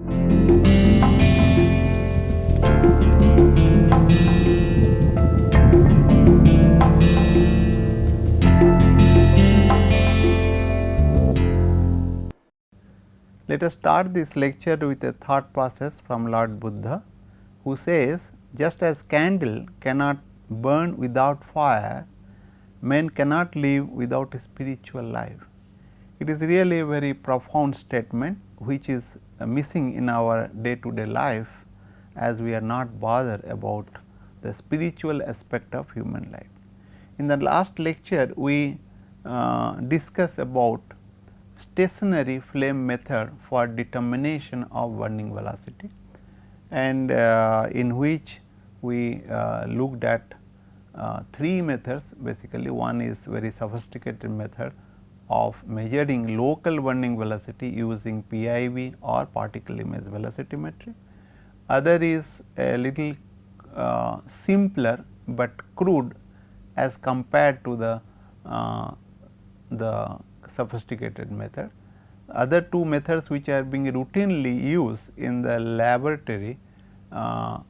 Let us start this lecture with a thought process from Lord Buddha, who says, just as candle cannot burn without fire, man cannot live without a spiritual life. It is really a very profound statement, which is missing in our day to day life, as we are not bothered about the spiritual aspect of human life. In the last lecture, we discussed about stationary flame method for determination of burning velocity, and in which we looked at three methods. Basically, one is very sophisticated method of measuring local burning velocity using PIV or particle image velocimetry. Other is a little simpler, but crude as compared to the sophisticated method. Other two methods which are being routinely used in the laboratory are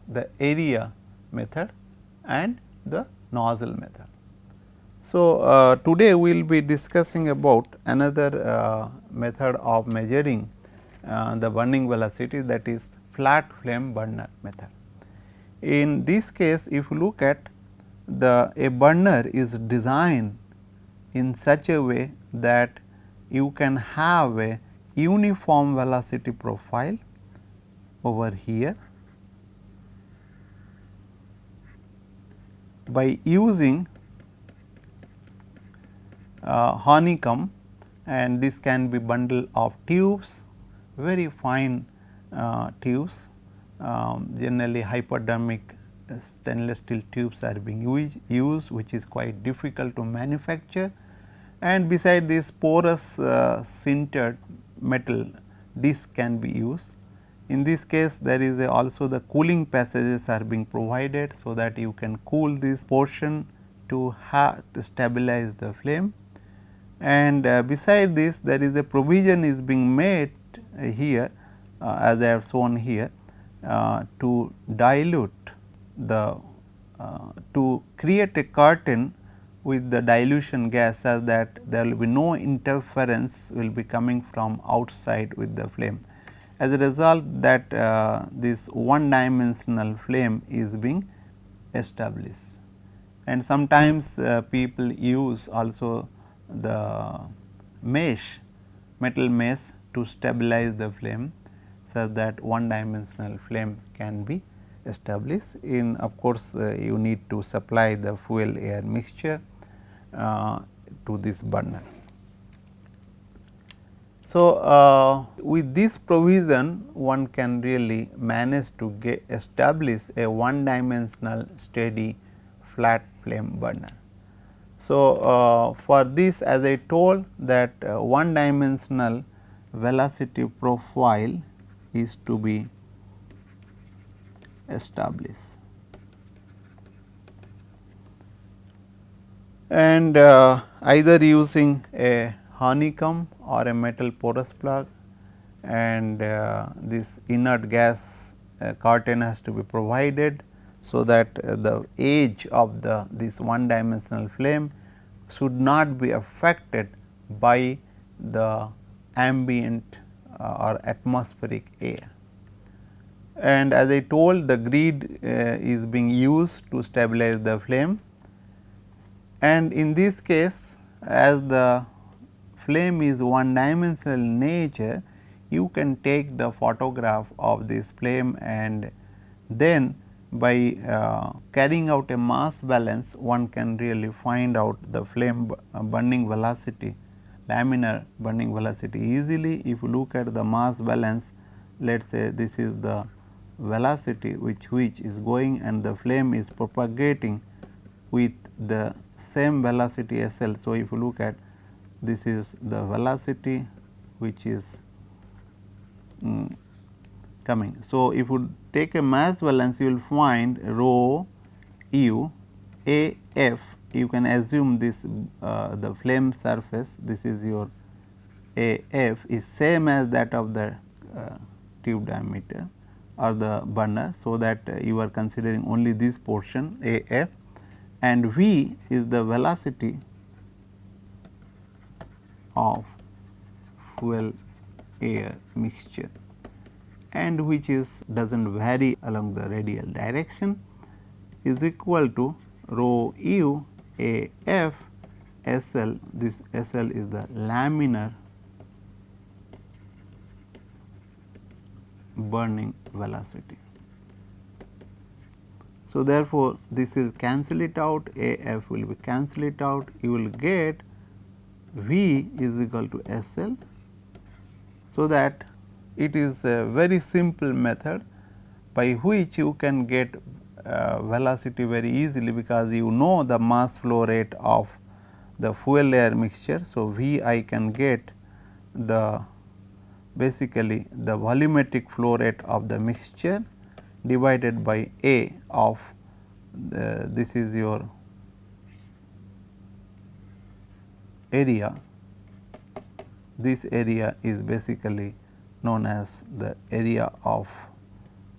the area method and the nozzle method. So, today we will be discussing about another method of measuring the burning velocity, that is flat flame burner method. In this case, if you look at a burner is designed in such a way that you can have a uniform velocity profile over here by using honeycomb, and this can be bundle of tubes, very fine tubes, generally hypodermic stainless steel tubes are being used, which is quite difficult to manufacture. And beside this, porous sintered metal disc can be used. In this case, there is also the cooling passages are being provided, so that you can cool this portion to stabilize the flame. And beside this, there is a provision is being made here, as I have shown here, to dilute the to create a curtain with the dilution gas, such that there will be no interference will be coming from outside with the flame. As a result, that this one dimensional flame is being established, and sometimes people use also the metal mesh to stabilize the flame, such that one dimensional flame can be established. In, of course, you need to supply the fuel air mixture to this burner. So, with this provision, one can really manage to establish a one dimensional steady flat flame burner. So, for this, as I told, that one dimensional velocity profile is to be established, and either using a honeycomb or a metal porous plug, and this inert gas curtain has to be provided, so that the edge of this one dimensional flame should not be affected by the ambient or atmospheric air. And as I told, the grid is being used to stabilize the flame, and in this case, as the flame is one dimensional nature, you can take the photograph of this flame, and then by carrying out a mass balance, one can really find out the flame burning velocity, laminar burning velocity easily. If you look at the mass balance, let us say this is the velocity which is going, and the flame is propagating with the same velocity S L. So, if you look at this is the velocity which is coming. So, if you take a mass balance, you will find rho u A f, you can assume this the flame surface, this is your A f is same as that of the tube diameter or the burner. So, that you are considering only this portion A f, and V is the velocity of fuel air mixture, and which is does not vary along the radial direction, is equal to rho u A f S L. This S L is the laminar burning velocity. So, therefore, this is cancel it out, A f will be cancel it out, you will get V is equal to S L. So, that it is a very simple method by which you can get velocity very easily, because you know the mass flow rate of the fuel air mixture. So, V I can get the basically the volumetric flow rate of the mixture divided by A of this is your area. This area is basically known as the area of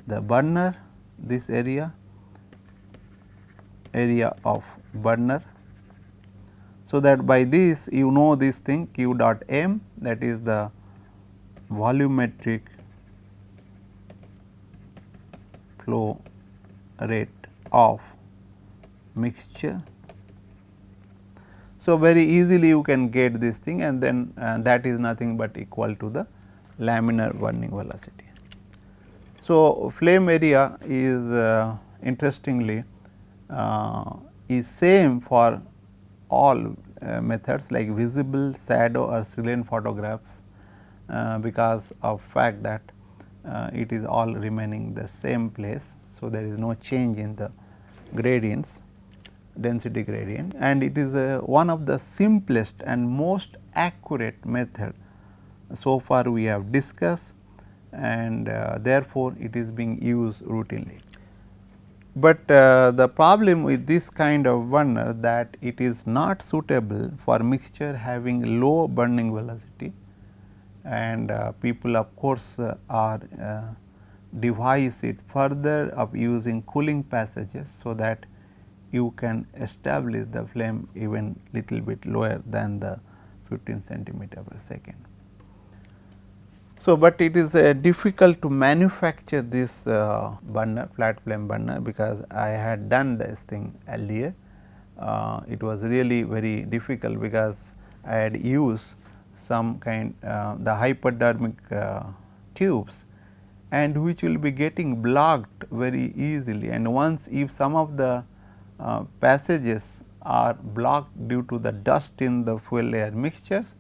the burner, this area of burner. So, that by this you know this thing Q dot m, that is the volumetric flow rate of mixture. So, very easily you can get this thing, and then that is nothing but equal to the laminar burning velocity. So, flame area is interestingly is same for all methods like visible, shadow or silent photographs, because of fact that it is all remaining the same place. So, there is no change in the gradients, density gradient, and it is one of the simplest and most accurate method so far we have discussed, and therefore, it is being used routinely. But the problem with this kind of burner that it is not suitable for mixture having low burning velocity, and people of course are devise it further of using cooling passages, so that you can establish the flame even little bit lower than the 15 centimeter per second. So, but it is difficult to manufacture this burner, flat flame burner, because I had done this thing earlier. It was really very difficult, because I had used some kind the hypodermic tubes, and which will be getting blocked very easily, and once if some of the passages are blocked due to the dust in the fuel air mixtures,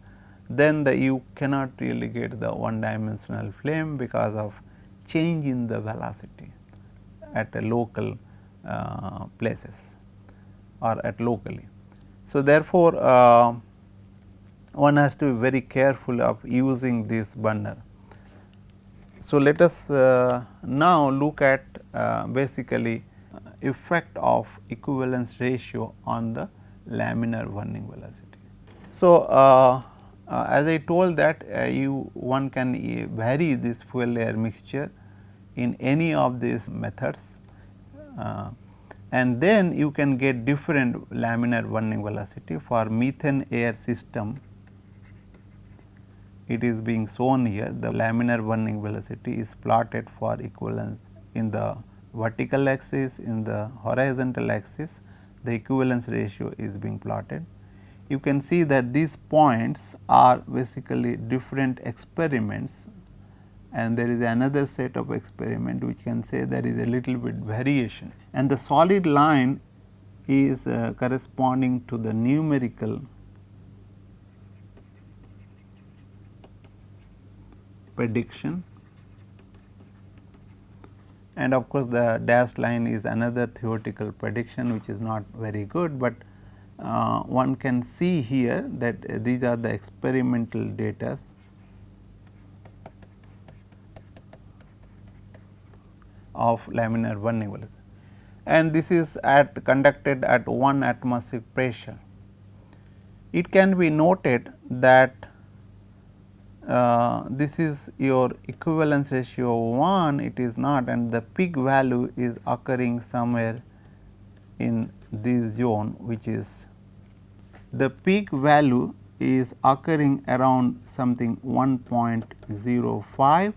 then you cannot really get the one dimensional flame because of change in the velocity at a local places or at locally. So, therefore, one has to be very careful of using this burner. So, let us now look at basically effect of equivalence ratio on the laminar burning velocity. So, as I told that one can vary this fuel air mixture in any of these methods, and then you can get different laminar burning velocity. For methane air system, it is being shown here, the laminar burning velocity is plotted for equivalence in the vertical axis, in the horizontal axis the equivalence ratio is being plotted. You can see that these points are basically different experiments, and there is another set of experiment which can say there is a little bit variation, and the solid line is corresponding to the numerical prediction, and of course, the dashed line is another theoretical prediction which is not very good, but one can see here that these are the experimental data of laminar burning velocity, and this is conducted at 1 atmospheric pressure. It can be noted that this is your equivalence ratio 1, it is not, and the peak value is occurring somewhere in this zone, which is the peak value is occurring around something 1.05,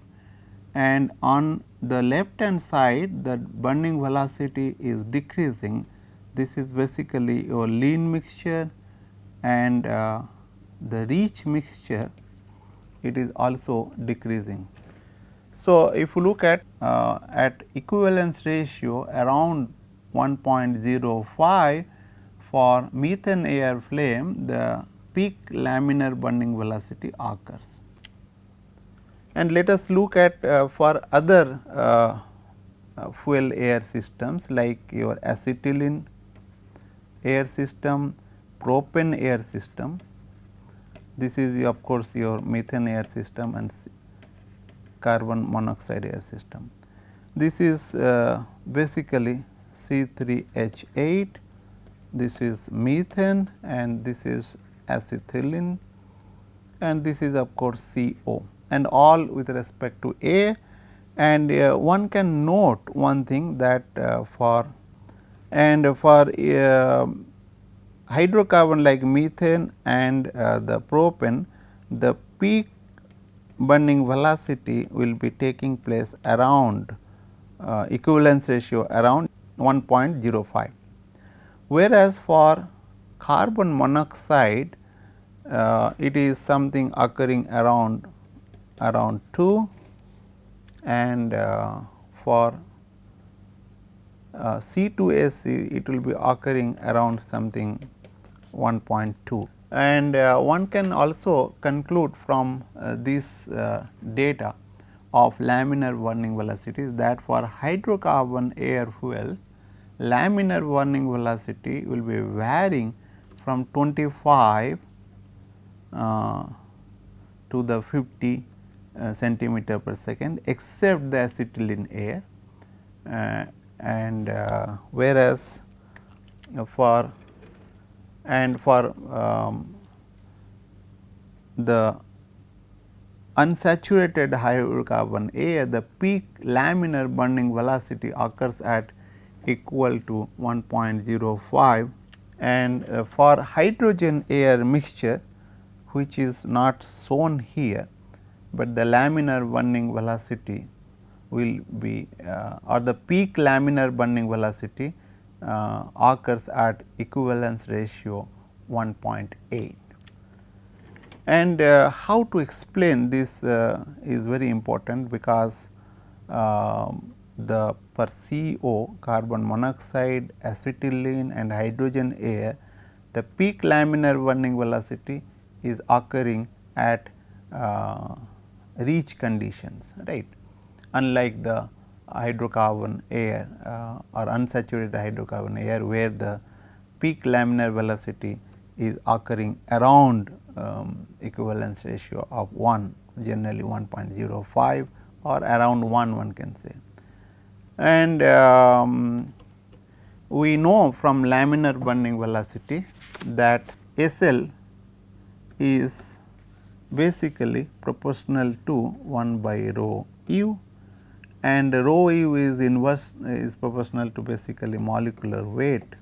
and on the left hand side the burning velocity is decreasing. This is basically your lean mixture, and the rich mixture, it is also decreasing. So, if you look at equivalence ratio around 1.05 for methane air flame, the peak laminar burning velocity occurs. And let us look at for other fuel air systems like your acetylene air system, propane air system. This is of course your methane air system and carbon monoxide air system. This is basically C3H8, this is methane, and this is acetylene, and this is of course CO, and all with respect to A. And one can note one thing that for hydrocarbon like methane and the propane, the peak burning velocity will be taking place around equivalence ratio around 1.05. Whereas, for carbon monoxide, it is something occurring around 2, and for C2SC it will be occurring around something 1.2. And one can also conclude from this data of laminar burning velocities that for hydrocarbon air fuels, laminar burning velocity will be varying from 25 to the 50 centimeter per second, except the acetylene air, and whereas for the unsaturated hydrocarbon air, the peak laminar burning velocity occurs at equal to 1.05, and for hydrogen air mixture, which is not shown here, but the laminar burning velocity will be or the peak laminar burning velocity occurs at equivalence ratio 1.8. And how to explain this is very important, because the per CO, carbon monoxide, acetylene and hydrogen air, the peak laminar burning velocity is occurring at reach conditions, right, unlike the hydrocarbon air or unsaturated hydrocarbon air, where the peak laminar velocity is occurring around equivalence ratio of 1, generally 1.05 or around 1, one can say. And we know from laminar burning velocity that SL is basically proportional to 1 by rho u, and rho u is proportional to basically molecular weight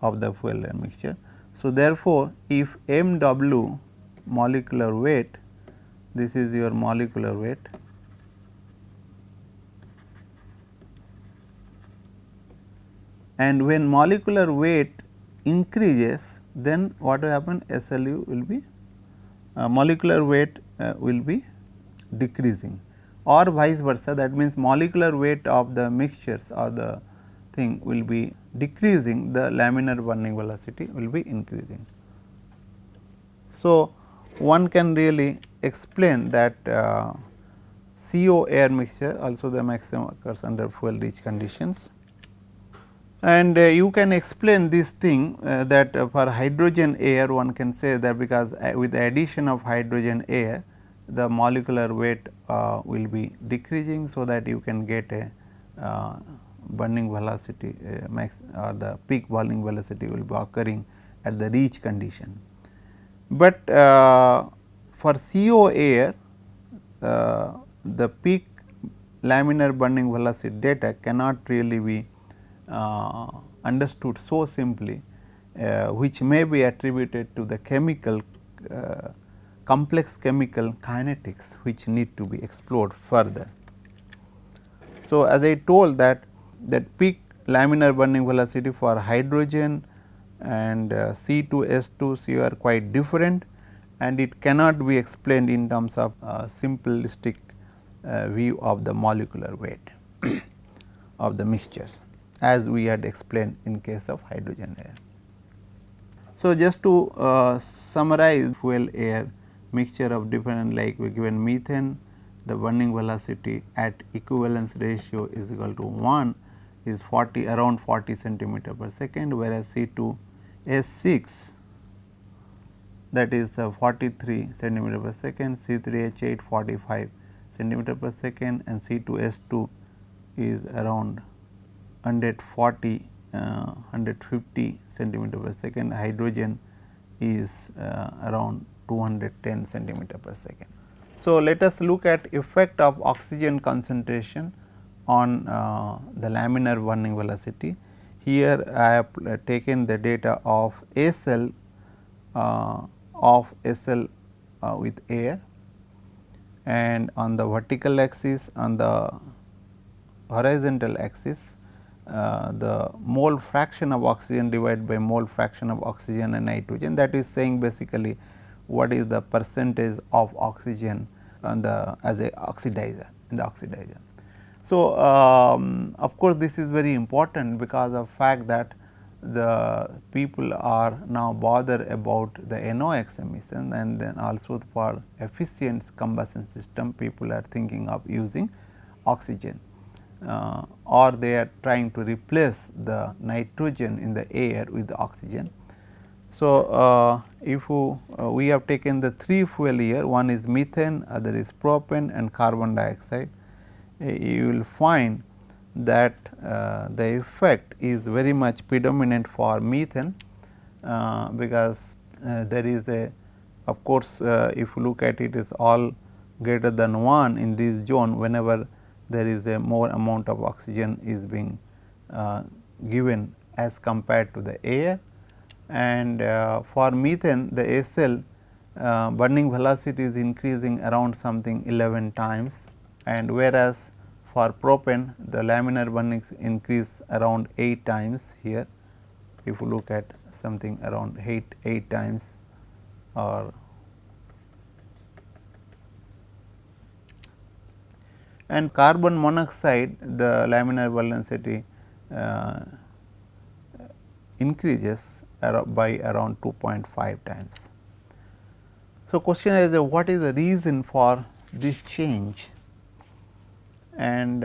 of the fuel air mixture. So, therefore, if m w molecular weight, this is your molecular weight, and when molecular weight increases, then what will happen? SLU will be molecular weight will be decreasing, or vice versa, that means molecular weight of the mixtures or the thing will be decreasing, the laminar burning velocity will be increasing. So, one can really explain that CO air mixture also the maximum occurs under fuel rich conditions. And you can explain this thing that for hydrogen air, one can say that because with the addition of hydrogen air, the molecular weight will be decreasing, so that you can get a burning velocity max or the peak burning velocity will be occurring at the reach condition. But for CO air, the peak laminar burning velocity data cannot really be understood so simply, which may be attributed to the chemical complex chemical kinetics, which need to be explored further. So, as I told that peak laminar burning velocity for hydrogen and C2H2CO are quite different, and it cannot be explained in terms of simplistic view of the molecular weight of the mixtures, as we had explained in case of hydrogen air. So, just to summarize, fuel air mixture of different, like we given methane, the burning velocity at equivalence ratio is equal to 1 is around 40 centimeter per second, whereas C2H6 that is 43 centimeter per second, C3H8 45 centimeter per second, and C2H2 is around 140 150 centimeter per second. Hydrogen is around 210 centimeter per second. So, let us look at effect of oxygen concentration on the laminar burning velocity. Here I have taken the data of SL with air, and on the vertical axis, on the horizontal axis, the mole fraction of oxygen divided by mole fraction of oxygen and nitrogen, that is saying basically what is the percentage of oxygen on the as a oxidizer in the oxidizer. So, of course, this is very important because of fact that the people are now bothered about the NOx emission, and then also for efficient combustion system people are thinking of using oxygen, or they are trying to replace the nitrogen in the air with the oxygen. So, if we have taken the 3 fuel here, one is methane, other is propane and carbon dioxide, you will find that the effect is very much predominant for methane, because there is a, of course, if you look at it is all greater than 1 in this zone, whenever there is a more amount of oxygen is being given as compared to the air. And for methane, the SL burning velocity is increasing around something 11 times, and whereas for propane the laminar burning increase around 8 times here, if you look at something around 8 times, or and carbon monoxide the laminar velocity increases by around 2.5 times. So, question is what is the reason for this change, and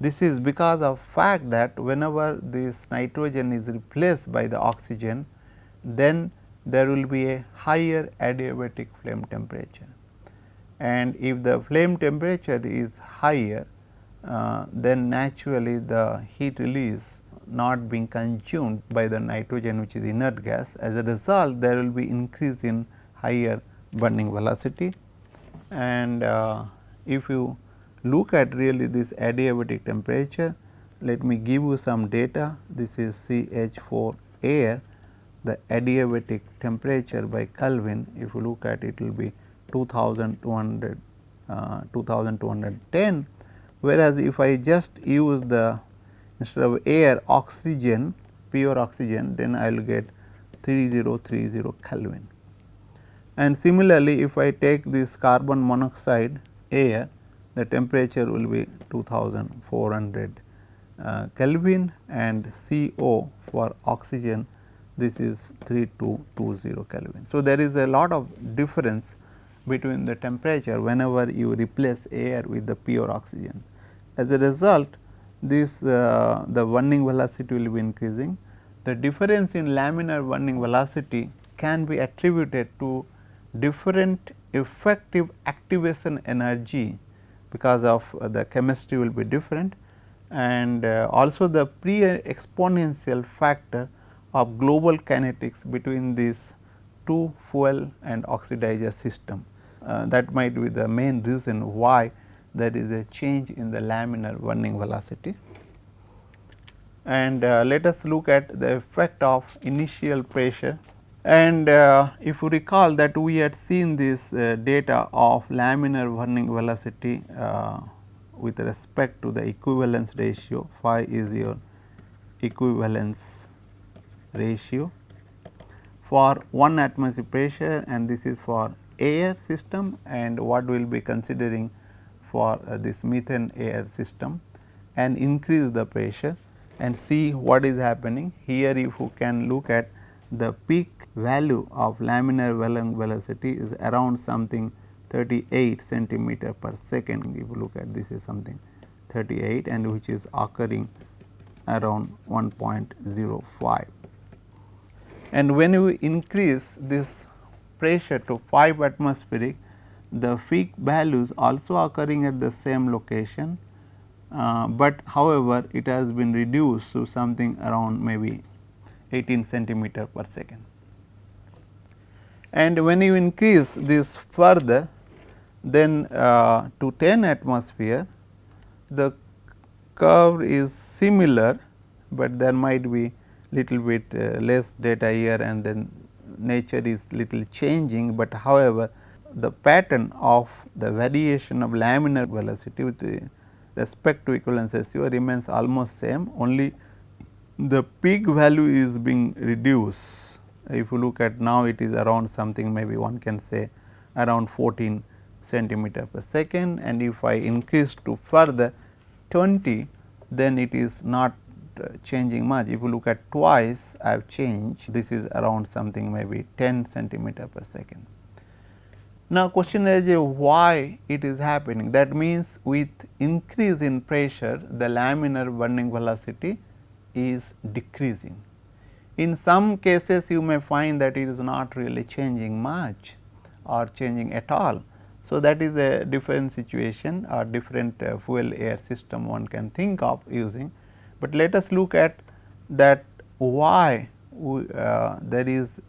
this is because of fact that whenever this nitrogen is replaced by the oxygen, then there will be a higher adiabatic flame temperature, and if the flame temperature is higher, then naturally the heat release not being consumed by the nitrogen, which is inert gas. As a result, there will be increase in higher burning velocity, and if you look at really this adiabatic temperature, let me give you some data. This is CH4 air, the adiabatic temperature by Kelvin, if you look at it will be 2210, whereas if I just use the instead of air oxygen, pure oxygen, then I will get 3030 Kelvin. And similarly, if I take this carbon monoxide air, the temperature will be 2400 Kelvin, and CO for oxygen, this is 3220 Kelvin. So, there is a lot of difference between the temperature whenever you replace air with the pure oxygen. As a result, this the burning velocity will be increasing. The difference in laminar burning velocity can be attributed to different effective activation energy, because of the chemistry will be different, and also the pre-exponential factor of global kinetics between these two fuel and oxidizer system. that might be the main reason why there is a change in the laminar burning velocity. And let us look at the effect of initial pressure. And if you recall that we had seen this data of laminar burning velocity with respect to the equivalence ratio, phi is your equivalence ratio for 1 atmosphere pressure, and this is for air system, and what we will be considering for this methane air system, and increase the pressure and see what is happening. Here if you can look at the peak value of laminar burning velocity is around something 38 centimeter per second. If you look at this is something 38 and which is occurring around 1.05. And when you increase this pressure to 5 atmospheric, the peak values also occurring at the same location, but however, it has been reduced to something around maybe 18 centimeter per second. And when you increase this further, then to 10 atmosphere, the curve is similar, but there might be little bit less data here, and then nature is little changing, but however, the pattern of the variation of laminar velocity with respect to equivalence ratio remains almost same, only the peak value is being reduced. If you look at now, it is around something maybe one can say around 14 centimeter per second, and if I increase to further 20, then it is not changing much. If you look at twice, I have changed, this is around something maybe 10 centimeter per second. Now, question is why it is happening? That means, with increase in pressure, the laminar burning velocity is decreasing. In some cases, you may find that it is not really changing much or changing at all. So, that is a different situation or different fuel air system one can think of using, but let us look at that why there is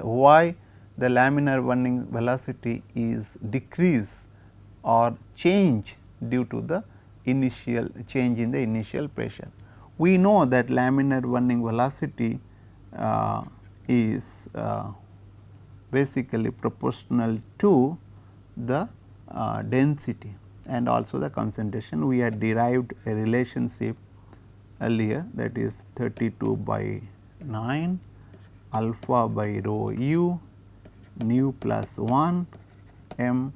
why the laminar burning velocity is decrease or change due to the initial change in the initial pressure. We know that laminar burning velocity is basically proportional to the density and also the concentration. We had derived a relationship earlier, that is 32 by 9 alpha by rho u nu plus 1 m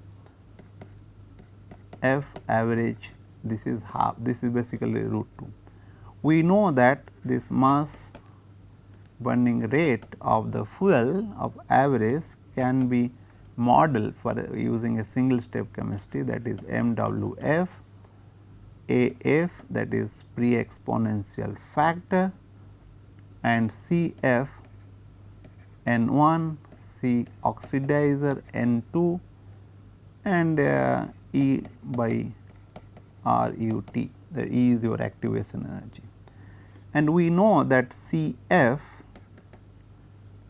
f average, this is half, this is basically root 2. We know that this mass burning rate of the fuel of average can be modeled for using a single step chemistry, that is MWF, AF, that is pre-exponential factor, and CF, N1, C oxidizer, N2, and E by RUT, the E is your activation energy. And we know that CF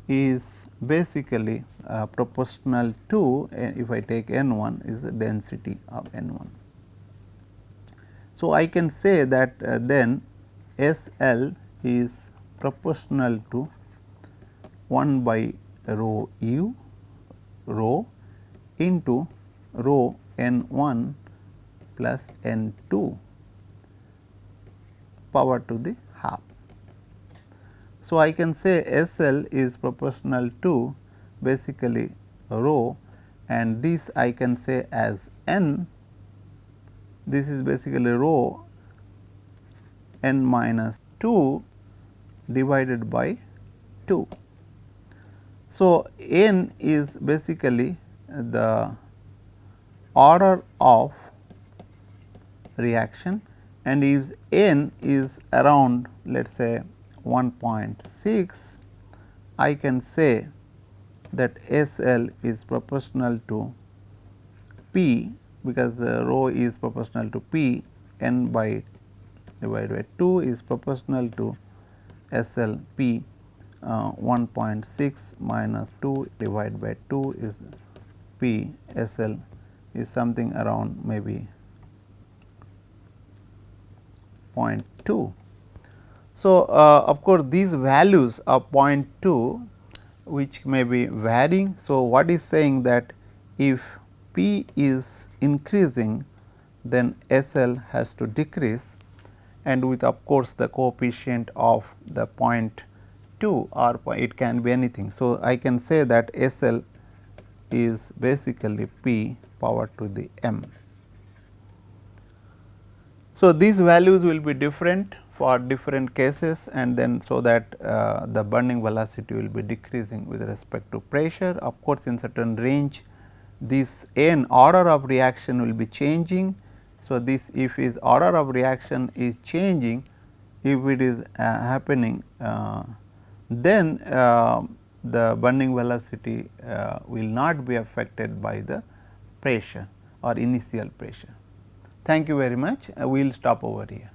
is basically proportional to, if I take N1 is the density of N1. So, I can say that then SL is proportional to 1 by rho u rho into rho N1 plus N2 power to the half. So, I can say SL is proportional to basically rho, and this I can say as N, this is basically rho N minus 2 divided by 2. So, N is basically the order of reaction, and if N is around let us say 1.6, I can say that SL is proportional to P, because rho is proportional to P, N by divided by 2 is proportional to SL P, 1.6 minus 2 divided by 2 is P SL is something around maybe 0.2. So, of course, these values of 0.2 which may be varying. So, what is saying that if P is increasing, then SL has to decrease, and with of course, the coefficient of the 0.2 or it can be anything. So, I can say that SL is basically P power to the m. So, these values will be different for different cases, and then so that the burning velocity will be decreasing with respect to pressure. Of course, in certain range this n order of reaction will be changing. So, this if is order of reaction is changing, if it is happening, then the burning velocity will not be affected by the pressure or initial pressure. Thank you very much. We will stop over here.